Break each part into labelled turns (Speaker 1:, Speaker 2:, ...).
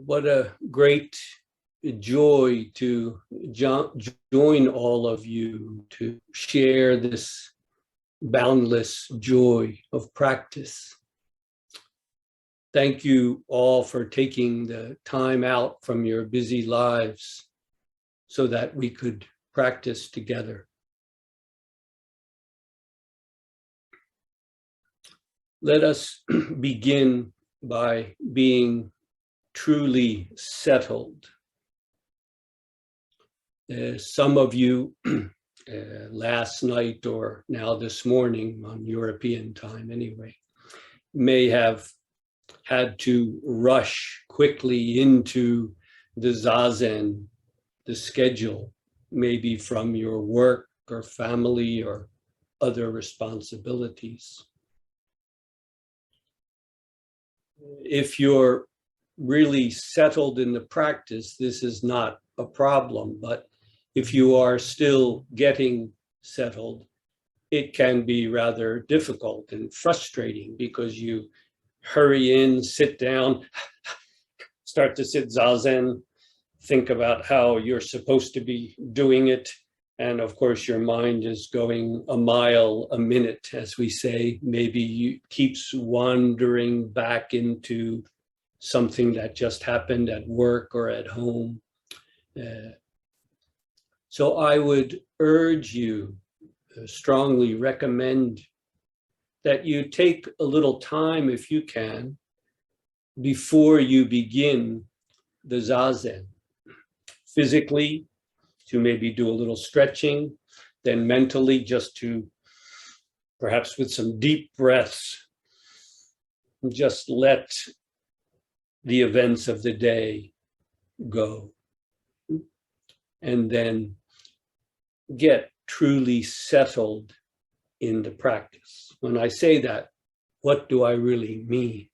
Speaker 1: What a great joy to join all of you to share this boundless joy of practice. Thank you all for taking the time out from your busy lives so that we could practice together. Let us begin by being truly settled. Some of you last night or now this morning on European time anyway, may have had to rush quickly into the zazen, the schedule, maybe from your work or family or other responsibilities. If you're really settled in the practice, this is not a problem. But if you are still getting settled, it can be rather difficult and frustrating because you hurry in, sit down, start to sit zazen, think about how you're supposed to be doing it. And of course, your mind is going a mile a minute, as we say. Maybe you keeps wandering back into something that just happened at work or at home. So I would urge you, strongly recommend that you take a little time, if you can, before you begin the zazen. Physically, to maybe do a little stretching, then mentally just to, perhaps with some deep breaths, just let the events of the day go. And then get truly settled in the practice. When I say that, what do I really mean?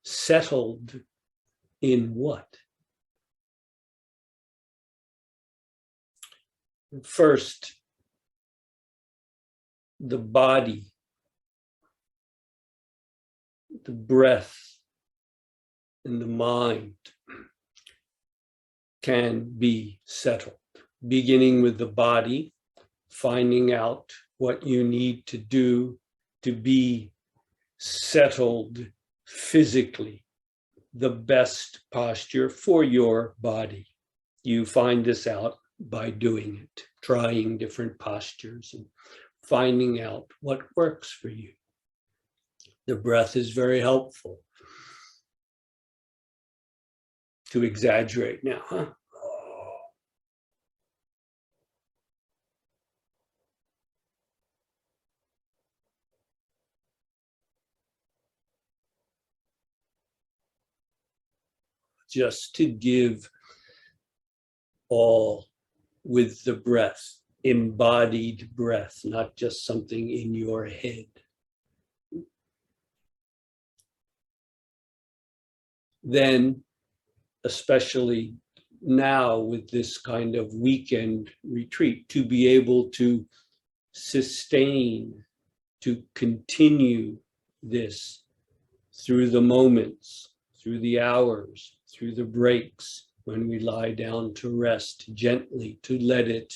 Speaker 1: Settled in what? First, the body, the breath, and the mind can be settled. Beginning with the body, finding out what you need to do to be settled physically, the best posture for your body. You find this out by doing it, trying different postures and finding out what works for you. The breath is very helpful. To exaggerate now, huh? Just to give all with the breath, embodied breath, not just something in your head. Then, especially now with this kind of weekend retreat, to be able to sustain, to continue this through the moments, through the hours, through the breaks, when we lie down to rest gently, to let it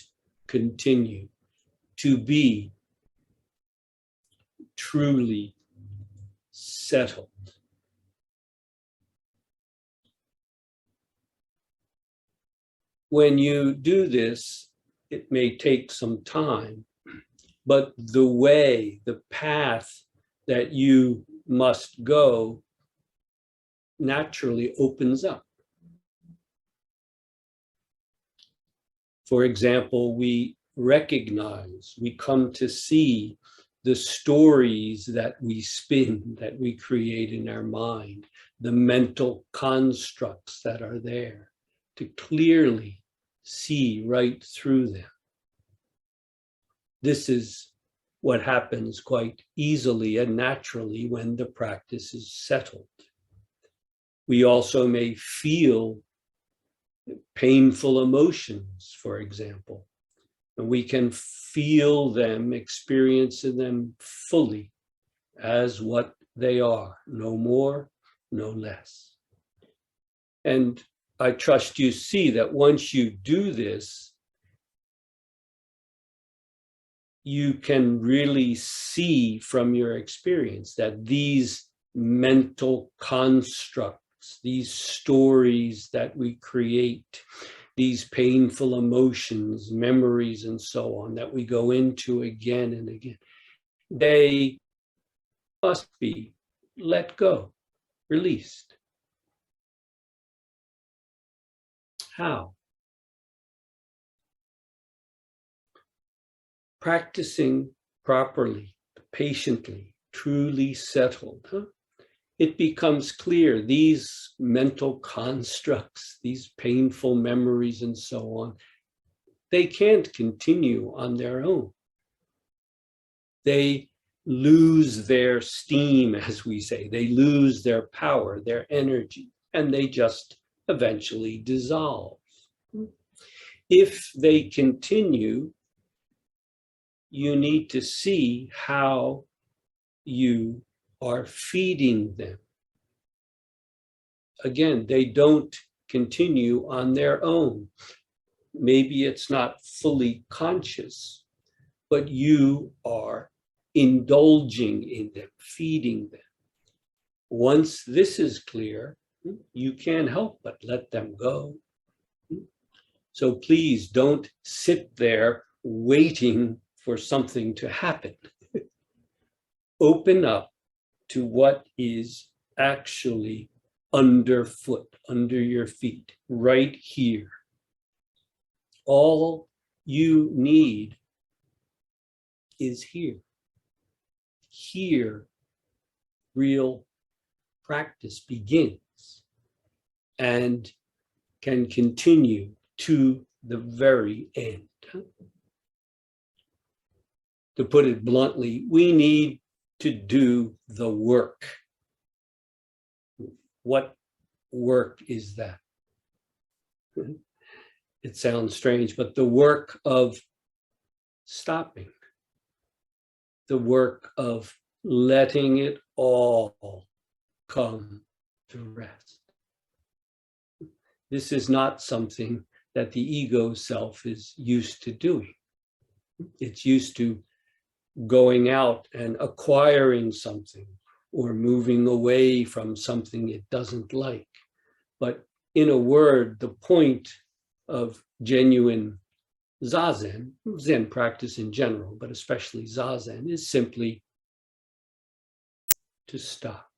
Speaker 1: continue, to be truly settled. When you do this, it may take some time, but the way, the path that you must go naturally opens up. For example, we recognize, we come to see the stories that we spin, that we create in our mind, the mental constructs that are there, to clearly see right through them. This is what happens quite easily and naturally when the practice is settled. We also may feel painful emotions, for example, and we can feel them, experiencing them fully as what they are, no more, no less. And I trust you see that once you do this, you can really see from your experience that these mental constructs, these stories that we create, these painful emotions, memories, and so on that we go into again and again, they must be let go, released. How? Practicing properly, patiently, truly settled. It becomes clear these mental constructs, these painful memories and so on, they can't continue on their own. They lose their steam, as we say. They lose their power, their energy, and they just eventually dissolve. If they continue, you need to see how you are feeding them. Again, they don't continue on their own. Maybe it's not fully conscious, but you are indulging in them, feeding them. Once this is clear, you can't help but let them go. So please don't sit there waiting for something to happen. Open up to what is actually underfoot, under your feet, right here. All you need is here. Here, real practice begins and can continue to the very end. To put it bluntly, we need to do the work. What work is that? It sounds strange, but the work of stopping, the work of letting it all come to rest. This is not something that the ego self is used to doing. It's used to going out and acquiring something or moving away from something it doesn't like. But in a word, the point of genuine Zazen, Zen practice in general, but especially Zazen, is simply to stop,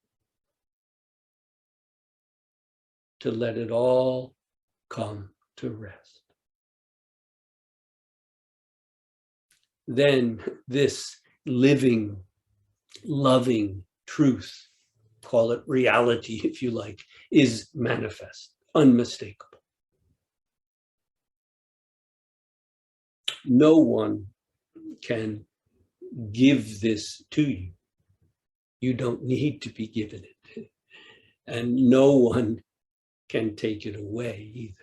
Speaker 1: to let it all come to rest. Then this living, loving truth, call it reality if you like, is manifest, unmistakable. No one can give this to you. You don't need to be given it. And no one can take it away either.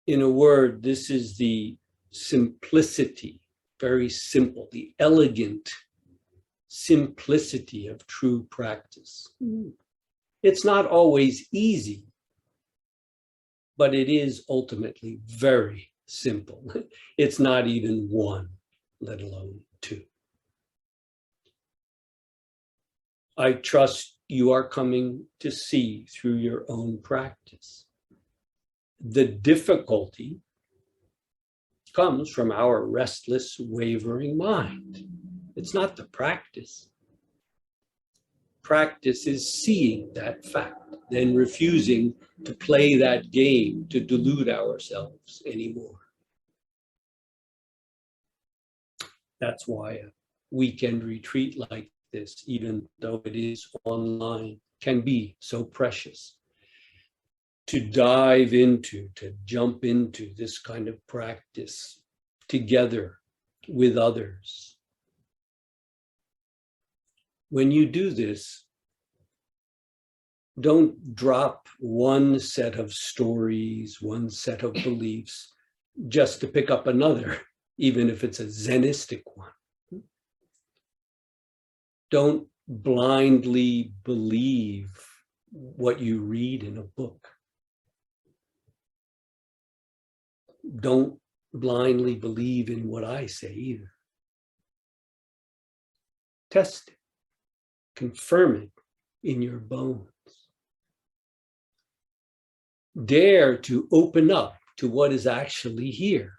Speaker 1: In a word, this is the simplicity, very simple, the elegant simplicity of true practice. It's not always easy, but it is ultimately very simple. It's not even one, let alone two. I trust you are coming to see through your own practice. The difficulty comes from our restless, wavering mind. It's not the practice. Practice is seeing that fact, then refusing to play that game, to delude ourselves anymore. That's why a weekend retreat like this, even though it is online, can be so precious. To dive into, to jump into this kind of practice together with others. When you do this, don't drop one set of stories, one set of beliefs, just to pick up another, even if it's a Zenistic one. Don't blindly believe what you read in a book. Don't blindly believe in what I say either. Test it. Confirm it in your bones. Dare to open up to what is actually here,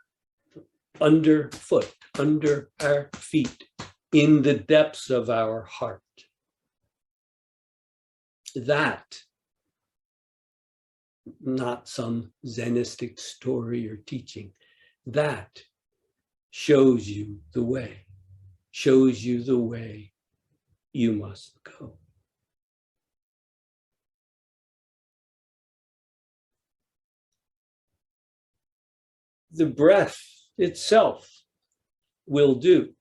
Speaker 1: underfoot, under our feet, in the depths of our heart. That, not some Zenistic story or teaching, that shows you the way you must go. The breath itself will do,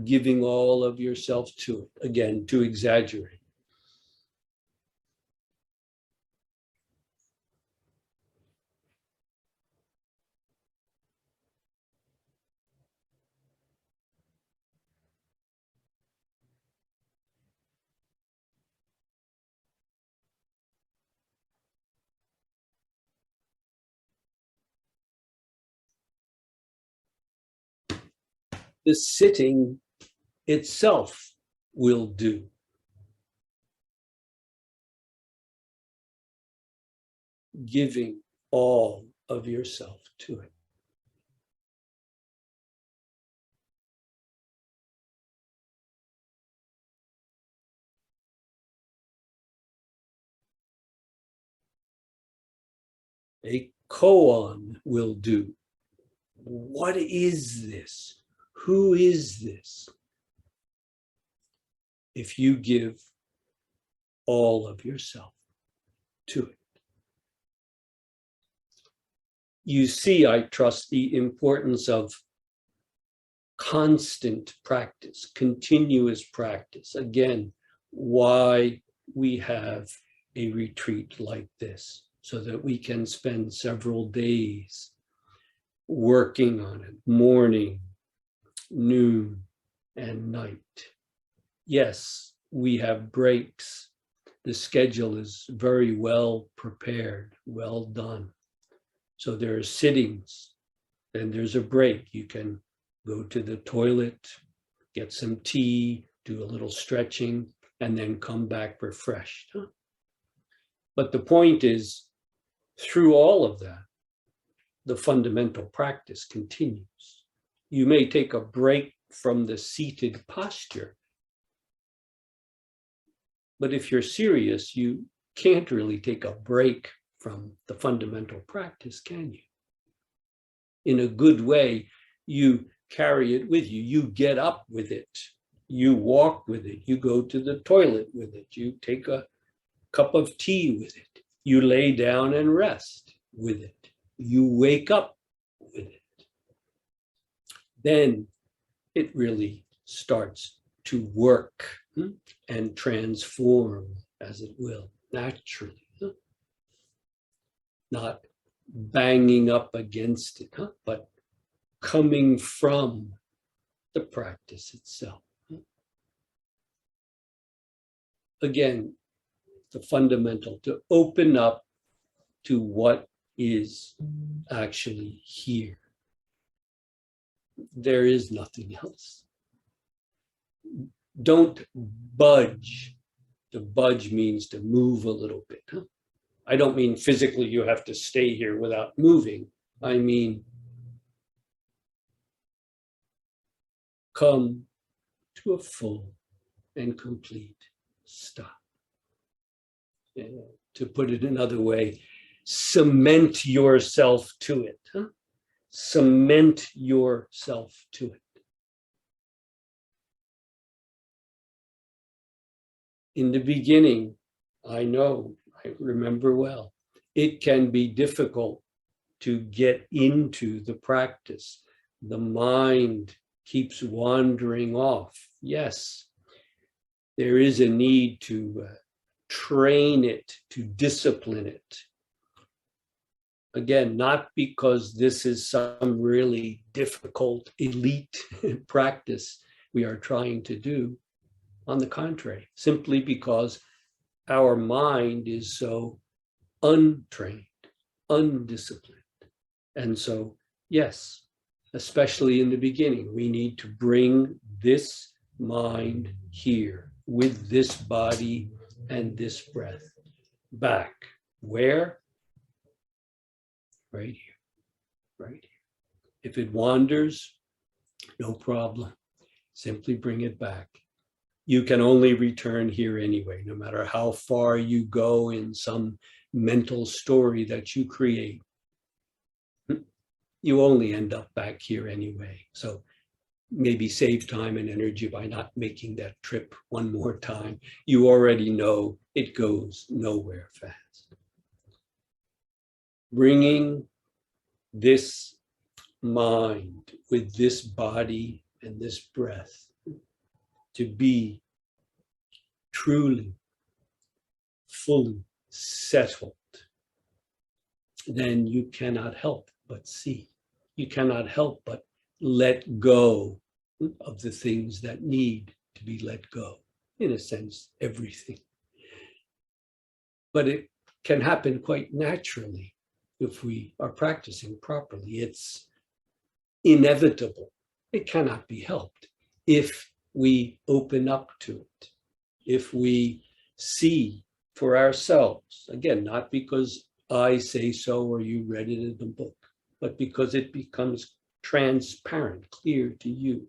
Speaker 1: giving all of yourself to it. Again, to exaggerate. The sitting itself will do. Giving all of yourself to it. A koan will do. What is this? Who is this? If you give all of yourself to it. You see, I trust, the importance of constant practice, continuous practice. Again, why we have a retreat like this, so that we can spend several days working on it, morning, noon, and night. Yes, we have breaks. The schedule is very well prepared, well done. So there are sittings, then there's a break. You can go to the toilet, get some tea, do a little stretching, and then come back refreshed. But the point is, through all of that, the fundamental practice continues. You may take a break from the seated posture, but if you're serious, you can't really take a break from the fundamental practice, can you? In a good way, you carry it with you. You get up with it. You walk with it. You go to the toilet with it. You take a cup of tea with it. You lay down and rest with it. You wake up with it. Then it really starts to work and transform, as it will, naturally. Not banging up against it, but coming from the practice itself. Again, the fundamental, to open up to what is actually here. There is nothing else. Don't budge. To budge means to move a little bit. I don't mean physically you have to stay here without moving. I mean, come to a full and complete stop. To put it another way, cement yourself to it. Cement yourself to it. In the beginning, I remember well, it can be difficult to get into the practice. The mind keeps wandering off. Yes, there is a need to train it, to discipline it. Again, not because this is some really difficult elite practice, we are trying to do. On the contrary, simply because our mind is so untrained, undisciplined. And so, yes, especially in the beginning, we need to bring this mind here with this body and this breath back. Where? Right here, right here. If it wanders, no problem. Simply bring it back. You can only return here anyway, no matter how far you go in some mental story that you create. You only end up back here anyway. So maybe save time and energy by not making that trip one more time. You already know it goes nowhere fast. Bringing this mind with this body and this breath to be truly, fully settled, then you cannot help but see. You cannot help but let go of the things that need to be let go. In a sense, everything. But it can happen quite naturally if we are practicing properly. It's inevitable. It cannot be helped if we open up to it, if we see for ourselves, again, not because I say so or you read it in the book, but because it becomes transparent, clear to you.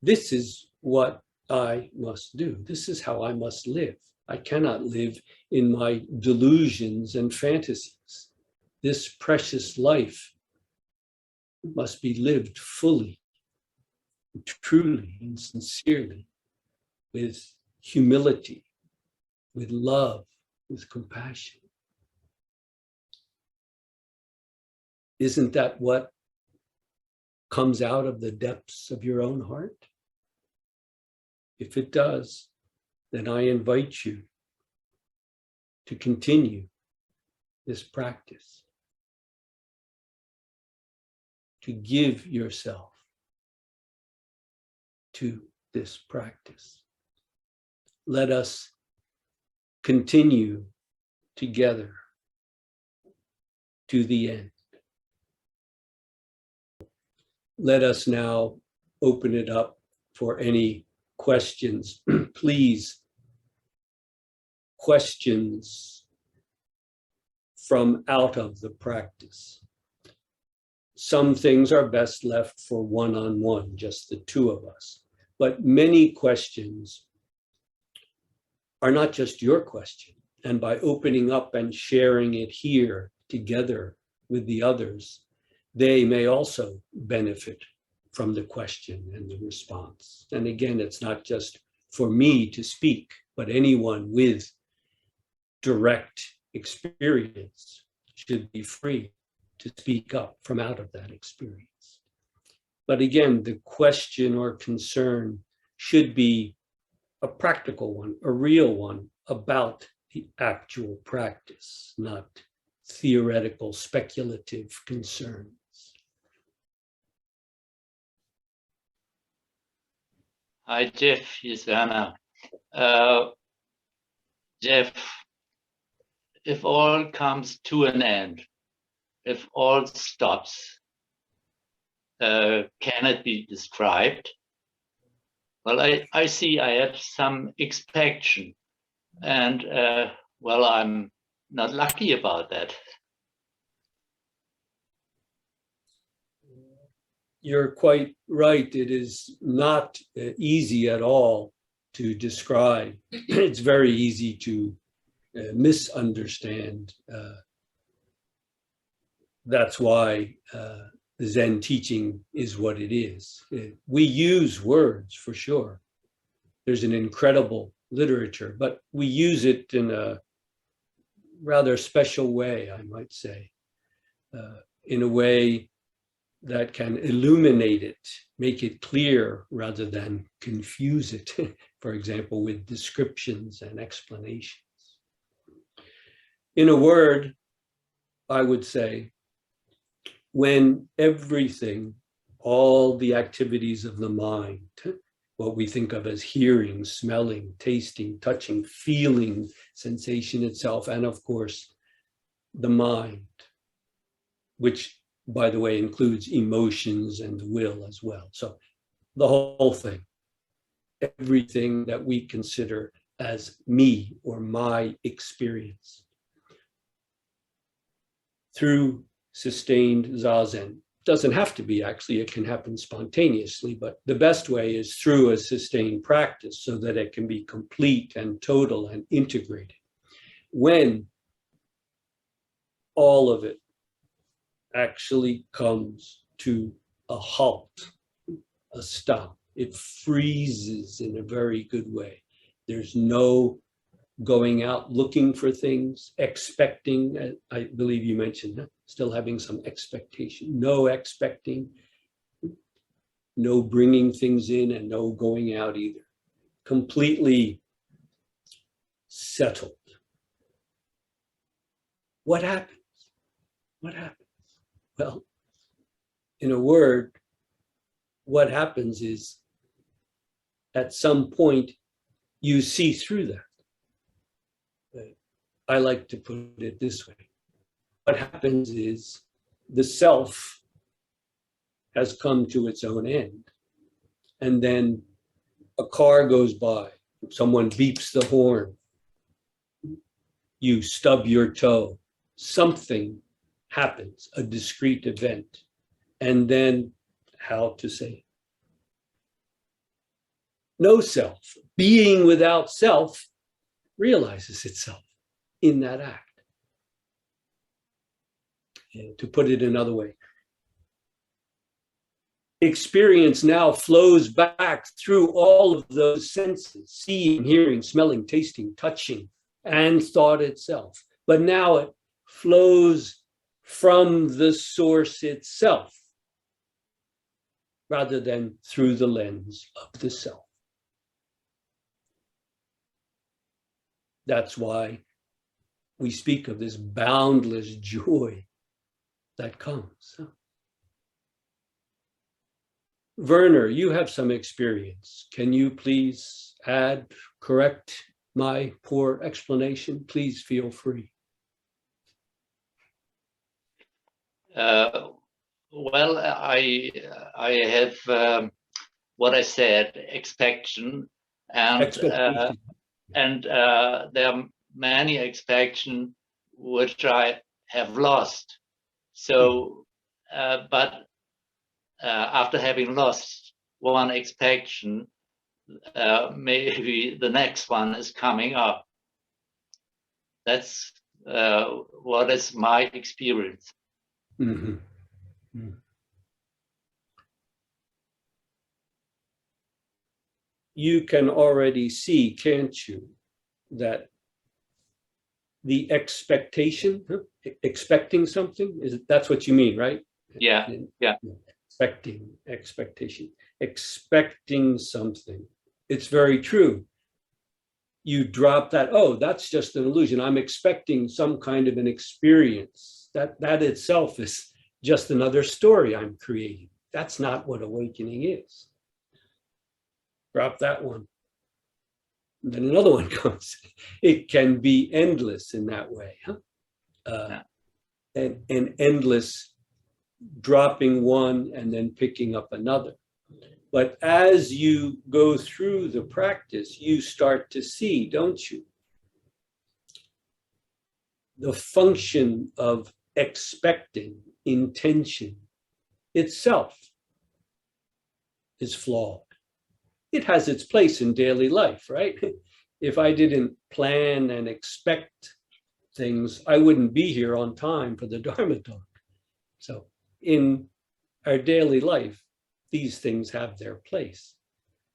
Speaker 1: This is what I must do. This is how I must live. I cannot live in my delusions and fantasies. This precious life must be lived fully, truly, and sincerely, with humility, with love, with compassion. Isn't that what comes out of the depths of your own heart? If it does, then I invite you to continue this practice, to give yourself to this practice. Let us continue together to the end. Let us now open it up for any questions. Please, questions from out of the practice. Some things are best left for one-on-one, just the two of us. But many questions are not just your question. And by opening up and sharing it here together with the others, they may also benefit from the question and the response. And again, it's not just for me to speak, but anyone with direct experience should be free to speak up from out of that experience. But again, the question or concern should be a practical one, a real one about the actual practice, not theoretical, speculative concerns.
Speaker 2: Hi, Jeff. Here's Dharma. Jeff, if all comes to an end, if all stops, can it be described? Well, I see I have some expectation, and well, I'm not lucky about that.
Speaker 1: You're quite right. It is not easy at all to describe. It's very easy to misunderstand. That's why the Zen teaching is what it is. We use words for sure. There's an incredible literature, but we use it in a rather special way, I might say, in a way that can illuminate it, make it clear rather than confuse it, for example, with descriptions and explanations. In a word, I would say, when everything all the activities of the mind, what we think of as hearing, smelling, tasting, touching, feeling, sensation itself, and of course, the mind, which, by the way, includes emotions and the will as well. So the whole thing, everything that we consider as me or my experience. Through sustained zazen. Doesn't have to be, actually, it can happen spontaneously, but the best way is through a sustained practice so that it can be complete and total and integrated. When all of it actually comes to a halt, a stop, it freezes in a very good way. There's no going out looking for things, expecting, I believe you mentioned, still having some expectation, no expecting, no bringing things in, and no going out either. Completely settled. What happens? What happens? Well, in a word, what happens is at some point you see through that. I like to put it this way. What happens is the self has come to its own end. And then a car goes by, someone beeps the horn, you stub your toe, something happens, a discrete event. And then, how to say, no self, being without self, realizes itself in that act. And to put it another way, experience now flows back through all of those senses, seeing, hearing, smelling, tasting, touching, and thought itself. But now it flows from the source itself, rather than through the lens of the self. That's why we speak of this boundless joy that comes. Werner, you have some experience. Can you please add, correct my poor explanation? Please feel free.
Speaker 2: Well, I have what I said, expectation, and there are many expectations which I have lost. So, but after having lost one expectation, maybe the next one is coming up. That's what is my experience.
Speaker 1: Mm-hmm. Mm-hmm. You can already see, can't you, that the expectation, expecting something, that's what you mean, right?
Speaker 2: Yeah, yeah.
Speaker 1: Expectation, expecting something. It's very true. You drop that, oh, that's just an illusion. I'm expecting some kind of an experience. That itself is just another story I'm creating. That's not what awakening is. Drop that one. And then another one comes. It can be endless in that way. And endless, dropping one and then picking up another. But as you go through the practice, you start to see, don't you? The function of expecting, intention itself is flawed. It has its place in daily life, right? If I didn't plan and expect things, I wouldn't be here on time for the Dharma talk. So in our daily life, these things have their place.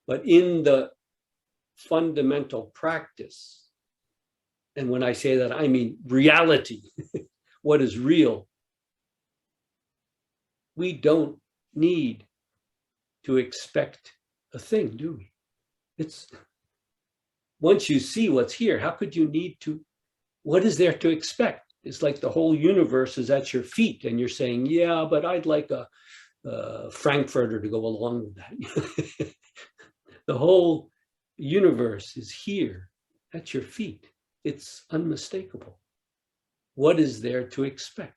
Speaker 1: But in the fundamental practice, and when I say that, I mean reality, what is real, we don't need to expect a thing, do we? It's once you see what's here, how could you need to? What is there to expect? It's like the whole universe is at your feet and you're saying, yeah, but I'd like a Frankfurter to go along with that. The whole universe is here at your feet. It's unmistakable. What is there to expect?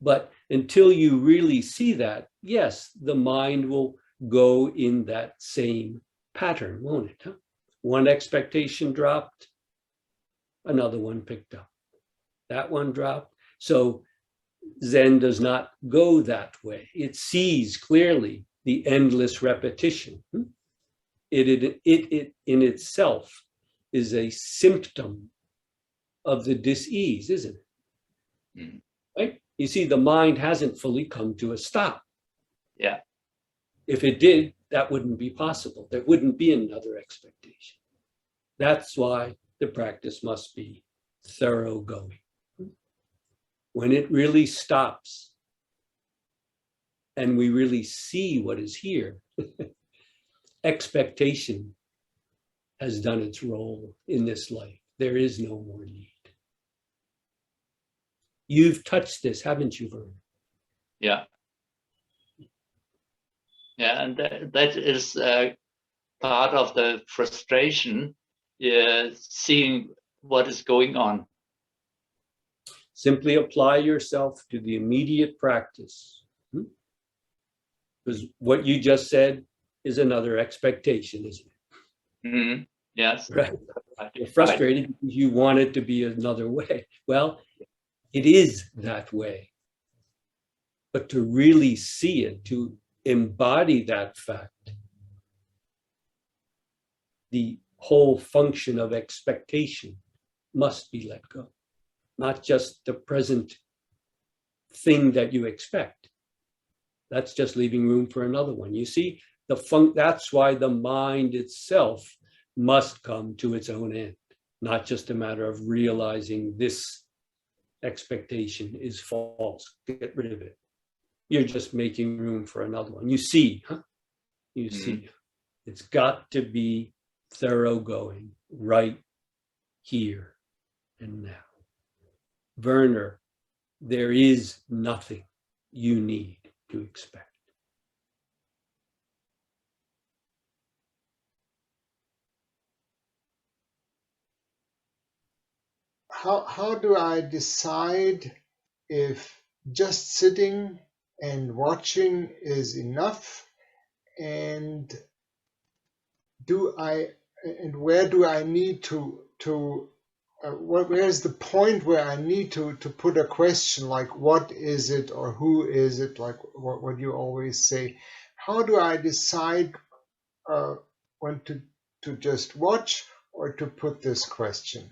Speaker 1: But until you really see that, yes, the mind will go in that same pattern, won't it? Huh? One expectation dropped, another one picked up. That one dropped. So Zen does not go that way. It sees clearly the endless repetition. It in itself is a symptom of the dis-ease, isn't it?
Speaker 2: Mm.
Speaker 1: Right? You see, the mind hasn't fully come to a stop.
Speaker 2: Yeah.
Speaker 1: If it did, that wouldn't be possible. There wouldn't be another expectation. That's why the practice must be thoroughgoing. When it really stops and we really see what is here, expectation has done its role in this life. There is no more need. You've touched this, haven't you, Vern?
Speaker 2: Yeah. Yeah, and that is part of the frustration, seeing what is going on.
Speaker 1: Simply apply yourself to the immediate practice. Because what you just said is another expectation, isn't it?
Speaker 2: Mm-hmm. Yes.
Speaker 1: Right. You're frustrated because you want it to be another way. Well, it is that way. But to really see it, to embody that fact, the whole function of expectation must be let go. Not just the present thing that you expect. That's just leaving room for another one. You see, that's why the mind itself must come to its own end, not just a matter of realizing this expectation is false. Get rid of it. You're just making room for another one. You see, huh? You see, it's got to be thoroughgoing right here and now. Werner, there is nothing you need to expect.
Speaker 3: How do I decide if just sitting and watching is enough, and where do I need to where's the point where I need to put a question like what is it or who is it, like what you always say? How do I decide when to just watch or to put this question?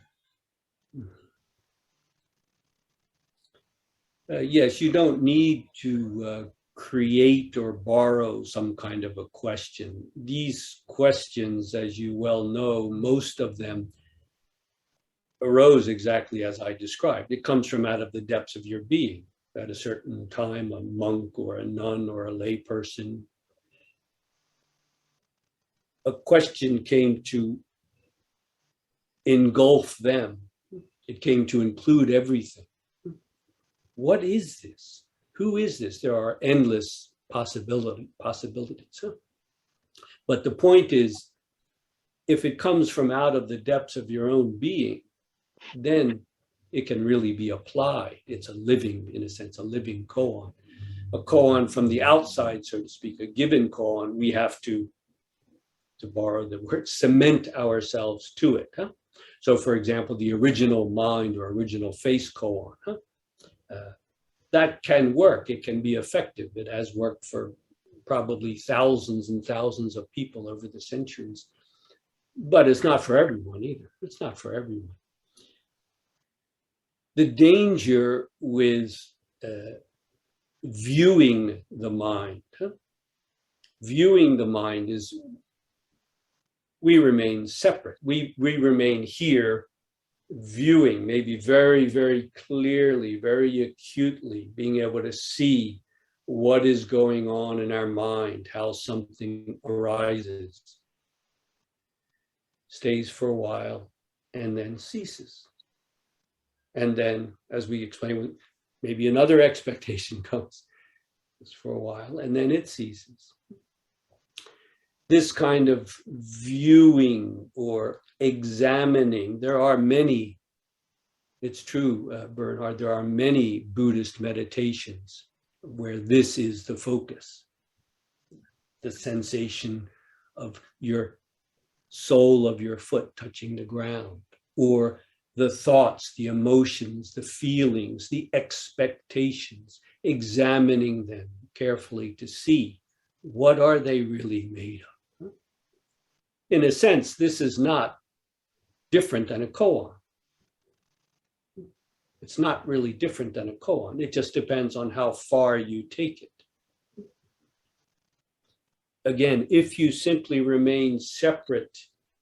Speaker 1: Yes, you don't need to create or borrow some kind of a question. These questions, as you well know, most of them arose exactly as I described. It comes from out of the depths of your being. At a certain time, a monk or a nun or a lay person, a question came to engulf them. It came to include everything. What is this? Who is this? There are endless possibilities. Huh? But the point is, if it comes from out of the depths of your own being, then it can really be applied. It's a living, in a sense, a living koan. A koan from the outside, so to speak, a given koan, we have to borrow the word, cement ourselves to it. Huh? So, for example, the original mind or original face koan, that can work. It can be effective. It has worked for probably thousands and thousands of people over the centuries. But it's not for everyone either. It's not for everyone. The danger with viewing the mind, viewing the mind is we remain separate. We remain here viewing, maybe very, very clearly, very acutely, being able to see what is going on in our mind, how something arises, stays for a while, and then ceases. And then, as we explained, maybe another expectation comes. It's for a while, and then it ceases. This kind of viewing or examining, there are many, it's true, Bernhard, there are many Buddhist meditations where this is the focus. The sensation of your sole of your foot touching the ground, or the thoughts, the emotions, the feelings, the expectations, examining them carefully to see what are they really made of. In a sense, this is not different than a koan. It's not really different than a koan. It just depends on how far you take it. Again, if you simply remain separate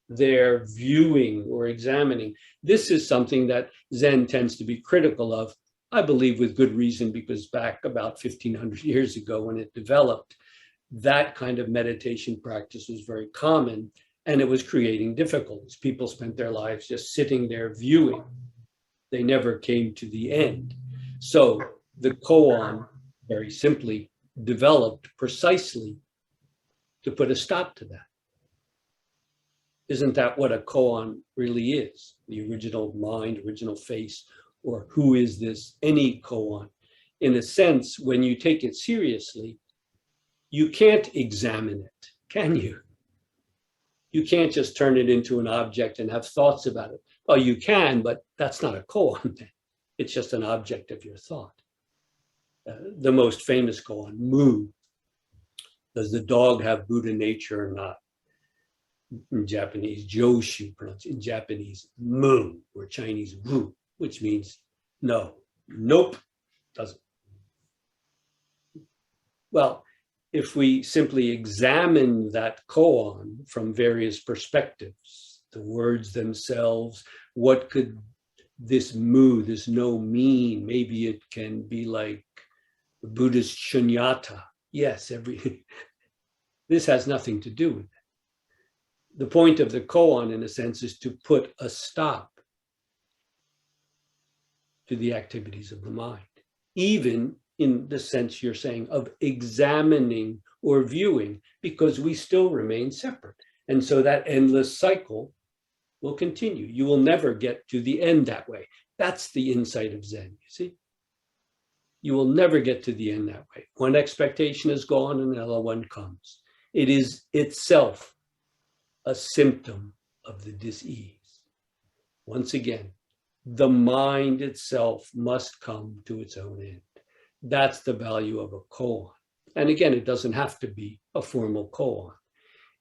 Speaker 1: there, viewing or examining, this is something that Zen tends to be critical of, I believe with good reason, because back about 1500 years ago when it developed, that kind of meditation practice was very common, and it was creating difficulties. People spent their lives just sitting there viewing. They never came to the end. So the koan, very simply, developed precisely to put a stop to that. Isn't that what a koan really is? The original mind, original face, or who is this? Any koan. In a sense, when you take it seriously, you can't examine it, can you? You can't just turn it into an object and have thoughts about it. Oh, you can, but that's not a koan. It's just an object of your thought. The most famous koan, Mu. Does the dog have Buddha nature or not? In Japanese, Joshu, pronounced in Japanese, Mu, or Chinese, Wu, which means no, nope, doesn't. Well, if we simply examine that koan from various perspectives, the words themselves, what could this Mu, this no mean? Maybe it can be like the Buddhist shunyata. Yes, this has nothing to do with it. The point of the koan, in a sense, is to put a stop to the activities of the mind, even in the sense you're saying of examining or viewing, because we still remain separate. And so that endless cycle will continue. You will never get to the end that way. That's the insight of Zen, you see? You will never get to the end that way. One expectation is gone and another one comes. It is itself a symptom of the dis-ease. Once again, the mind itself must come to its own end. That's the value of a koan. And again, it doesn't have to be a formal koan.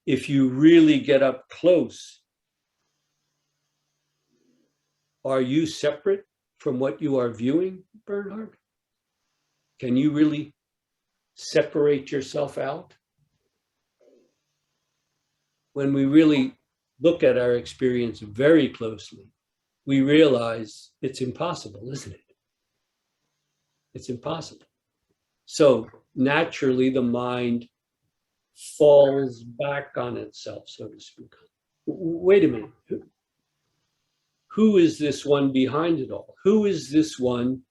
Speaker 1: If you really get up close, are you separate from what you are viewing, Bernhard? Can you really separate yourself out? When we really look at our experience very closely, we realize it's impossible, isn't it? It's impossible. So naturally, the mind falls back on itself, so to speak. Wait a minute. Who is this one behind it all? Who is this one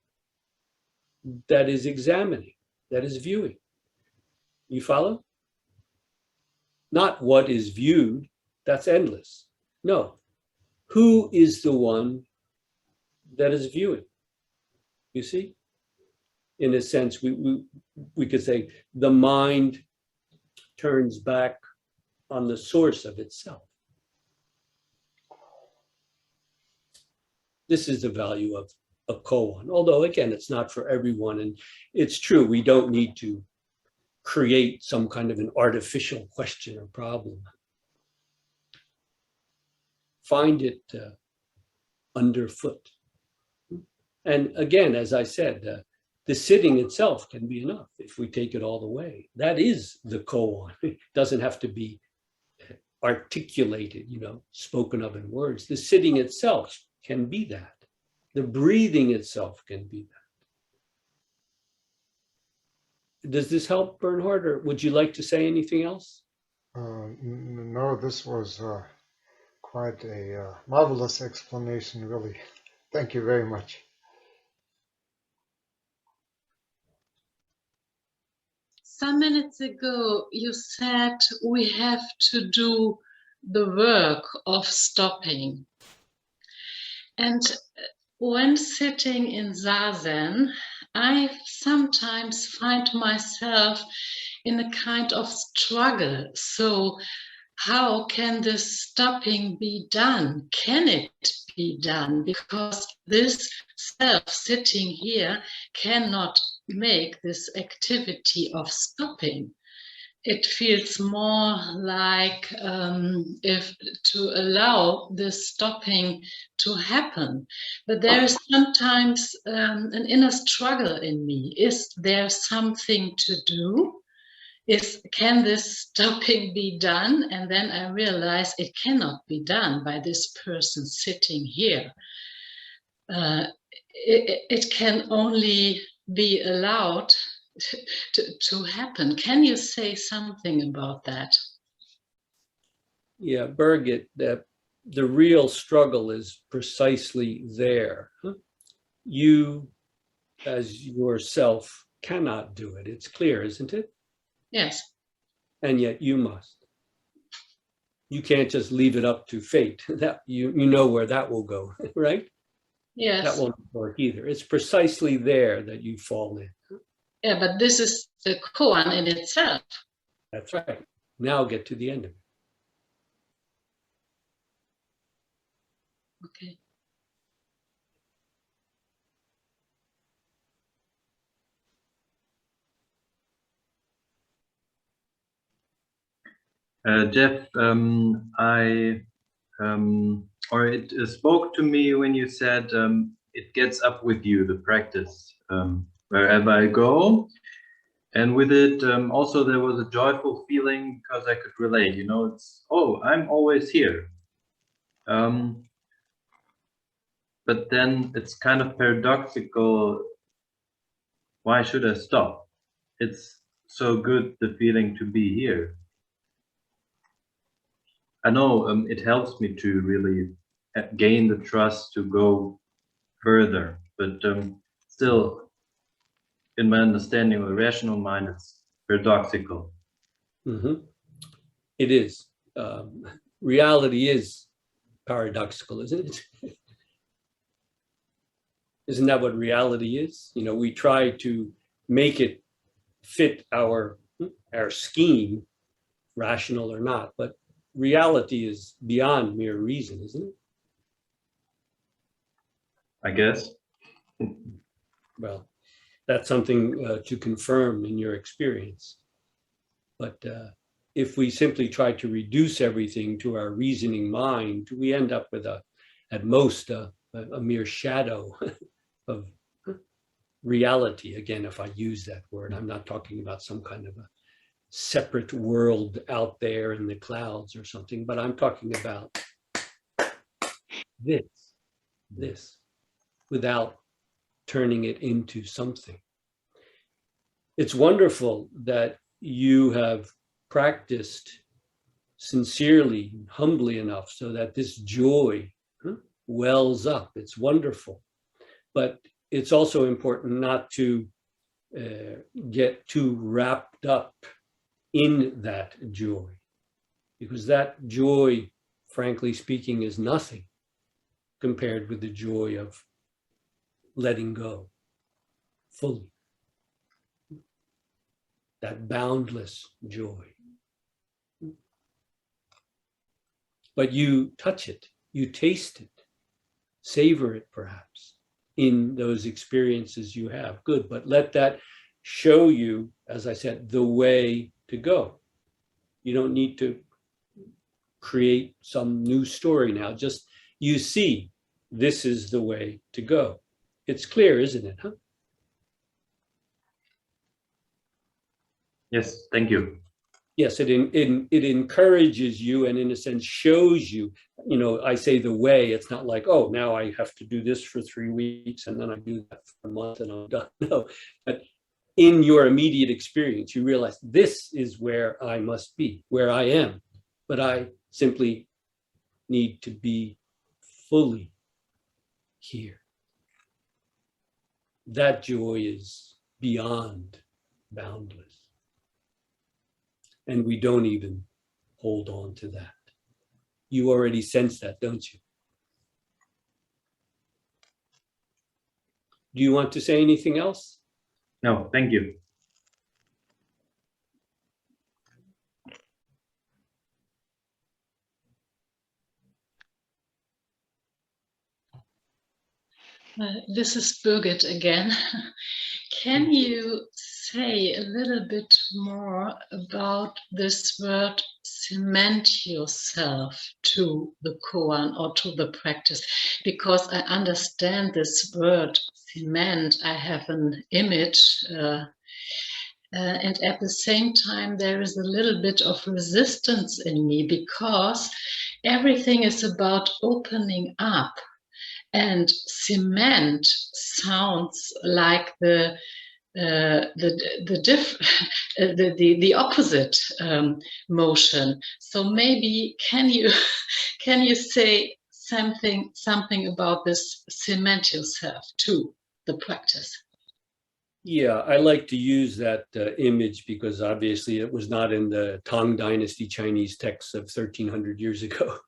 Speaker 1: that is examining, that is viewing? You follow? Not what is viewed, that's endless. No. Who is the one that is viewing? You see? In a sense, we could say the mind turns back on the source of itself. This is the value of a koan, although again, it's not for everyone. And it's true, we don't need to create some kind of an artificial question or problem. Find it underfoot. And again, as I said, the sitting itself can be enough if we take it all the way. That is the koan. It doesn't have to be articulated, spoken of in words. The sitting itself can be that. The breathing itself can be that. Does this help, Bernhard, or would you like to say anything else?
Speaker 3: No, this was quite a marvelous explanation, really. Thank you very much.
Speaker 4: some minutes ago, you said we have to do the work of stopping. And when sitting in Zazen, I sometimes find myself in a kind of struggle. So how can this stopping be done? Can it be done? Because this self sitting here cannot make this activity of stopping. It feels more like if to allow this stopping to happen. But there is sometimes an inner struggle in me. Is there something to do? Can this stopping be done? And then I realize it cannot be done by this person sitting here. It can only be allowed to happen. Can you say something about that?
Speaker 1: Yeah, Birgit, that the real struggle is precisely there. You, as yourself, cannot do it. It's clear, isn't it?
Speaker 4: Yes.
Speaker 1: And yet you must. You can't just leave it up to fate. That you know where that will go, right?
Speaker 4: Yes.
Speaker 1: That won't work either. It's precisely there that you fall in.
Speaker 4: Yeah, but this is the koan in itself.
Speaker 1: That's right. Now get to the end of it.
Speaker 4: Okay.
Speaker 5: Jeff, it spoke to me when you said it gets up with you, the practice, wherever I go. And with it, also there was a joyful feeling because I could relate, you know, it's, oh, I'm always here. But then it's kind of paradoxical. Why should I stop? It's so good, the feeling to be here. I know it helps me to really gain the trust to go further, but still, in my understanding of the rational mind, it's paradoxical.
Speaker 1: Mm-hmm. It is. Reality is paradoxical, isn't it? Isn't that what reality is? You know, we try to make it fit our scheme, rational or not, but reality is beyond mere reason, isn't it?
Speaker 5: I guess.
Speaker 1: Well, that's something to confirm in your experience. But if we simply try to reduce everything to our reasoning mind, we end up with at most a mere shadow of reality. Again, if I use that word, I'm not talking about some kind of a separate world out there in the clouds or something, but I'm talking about this, without turning it into something. It's wonderful that you have practiced sincerely, humbly enough so that this joy wells up. It's wonderful. But it's also important not to get too wrapped up in that joy, because that joy, frankly speaking, is nothing compared with the joy of letting go fully. That boundless joy. But you touch it, you taste it, savor it perhaps in those experiences you have. Good, but let that show you, as I said, the way to go. You don't need to create some new story now. Just you see, this is the way to go. It's clear, isn't it? Huh?
Speaker 5: Yes, thank you.
Speaker 1: Yes, it encourages you and in a sense shows you, you know, I say the way, it's not like, oh, now I have to do this for 3 weeks and then I do that for a month and I'm done. No, but in your immediate experience, you realize this is where I must be, where I am, but I simply need to be fully here. That joy is beyond boundless. And we don't even hold on to that. You already sense that, don't you? Do you want to say anything else?
Speaker 5: No, thank you.
Speaker 4: This is Birgit again. Can you say a little bit more about this word cement yourself to the koan or to the practice? Because I understand this word cement, I have an image, and at the same time there is a little bit of resistance in me because everything is about opening up. And cement sounds like the opposite motion. So maybe can you say something about this cement yourself to the practice?
Speaker 1: Yeah, I like to use that image because obviously it was not in the Tang Dynasty Chinese texts of 1300 years ago.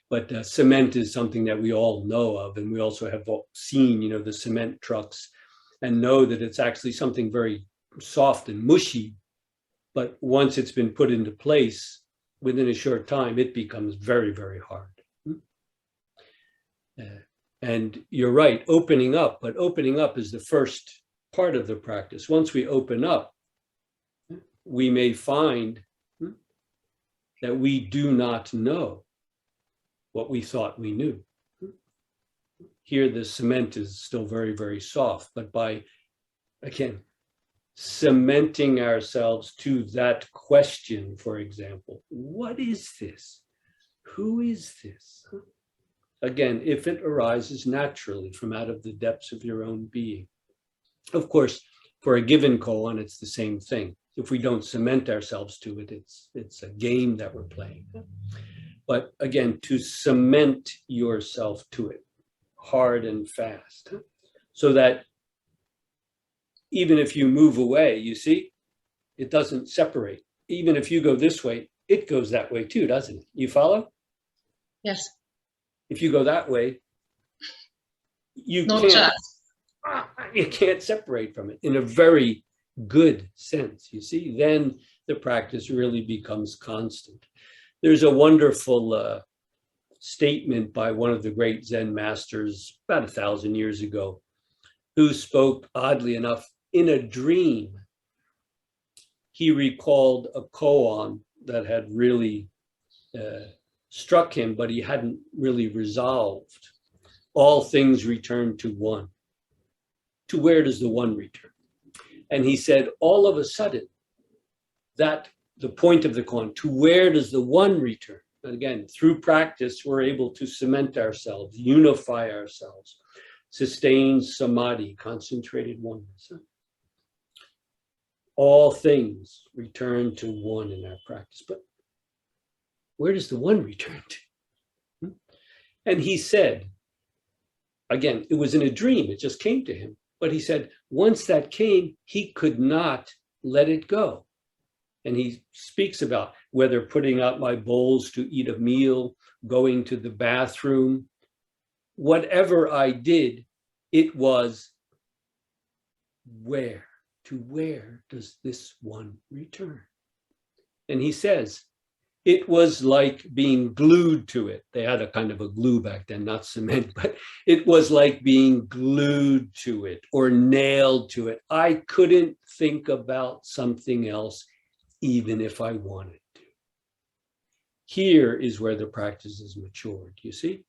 Speaker 1: But cement is something that we all know of, and we also have seen, the cement trucks, and know that it's actually something very soft and mushy. But once it's been put into place, within a short time, it becomes very, very hard. And you're right, opening up, but opening up is the first part of the practice. Once we open up, we may find that we do not know what we thought we knew. Here, the cement is still very, very soft, but by, again, cementing ourselves to that question, for example, what is this? Who is this? Again, if it arises naturally from out of the depths of your own being. Of course, for a given koan, it's the same thing. If we don't cement ourselves to it, it's a game that we're playing. But again, to cement yourself to it, hard and fast, so that even if you move away, you see, it doesn't separate. Even if you go this way, it goes that way too, doesn't it? You follow?
Speaker 4: Yes.
Speaker 1: If you go that way, you can't separate from it in a very good sense, you see. Then the practice really becomes constant. There's a wonderful statement by one of the great Zen masters about 1,000 years ago, who spoke, oddly enough, in a dream. He recalled a koan that had really struck him, but he hadn't really resolved. All things return to one. To where does the one return? And he said, all of a sudden, that the point of the koan, to where does the one return? And again, through practice, we're able to cement ourselves, unify ourselves, sustain samadhi, concentrated oneness. All things return to one in our practice. But where does the one return to? And he said, again, it was in a dream, it just came to him. But he said, once that came, he could not let it go. And he speaks about whether putting out my bowls to eat a meal, going to the bathroom, whatever I did, it was where does this one return? And he says, it was like being glued to it. They had a kind of a glue back then, not cement, but it was like being glued to it or nailed to it. I couldn't think about something else, even if I wanted to. Here is where the practice is matured, you see?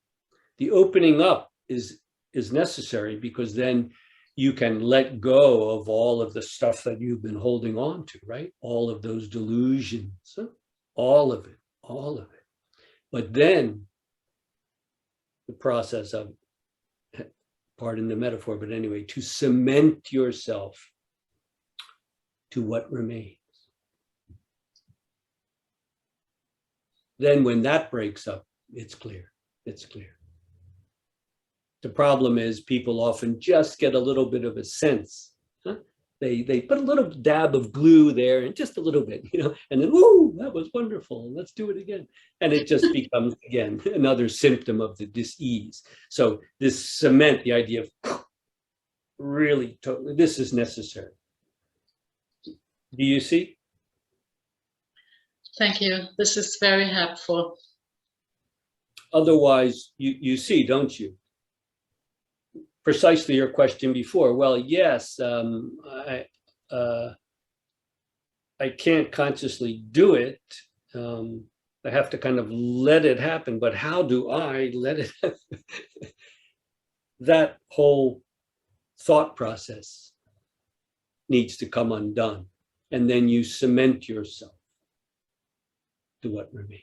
Speaker 1: The opening up is necessary because then you can let go of all of the stuff that you've been holding on to, right? All of those delusions, all of it. But then the process of, pardon the metaphor, but anyway, to cement yourself to what remains. Then when that breaks up, it's clear. The problem is people often just get a little bit of a sense they put a little dab of glue there and just a little bit, and then, woo, that was wonderful. Let's do it again. And it just becomes, again, another symptom of the dis-ease. So this cement, the idea of really totally, this is necessary. Do you see?
Speaker 4: Thank you. This is very helpful.
Speaker 1: Otherwise, you see, don't you? Precisely your question before. Well, yes, I can't consciously do it. I have to kind of let it happen. But how do I let it happen? That whole thought process needs to come undone. And then you cement yourself to what remains.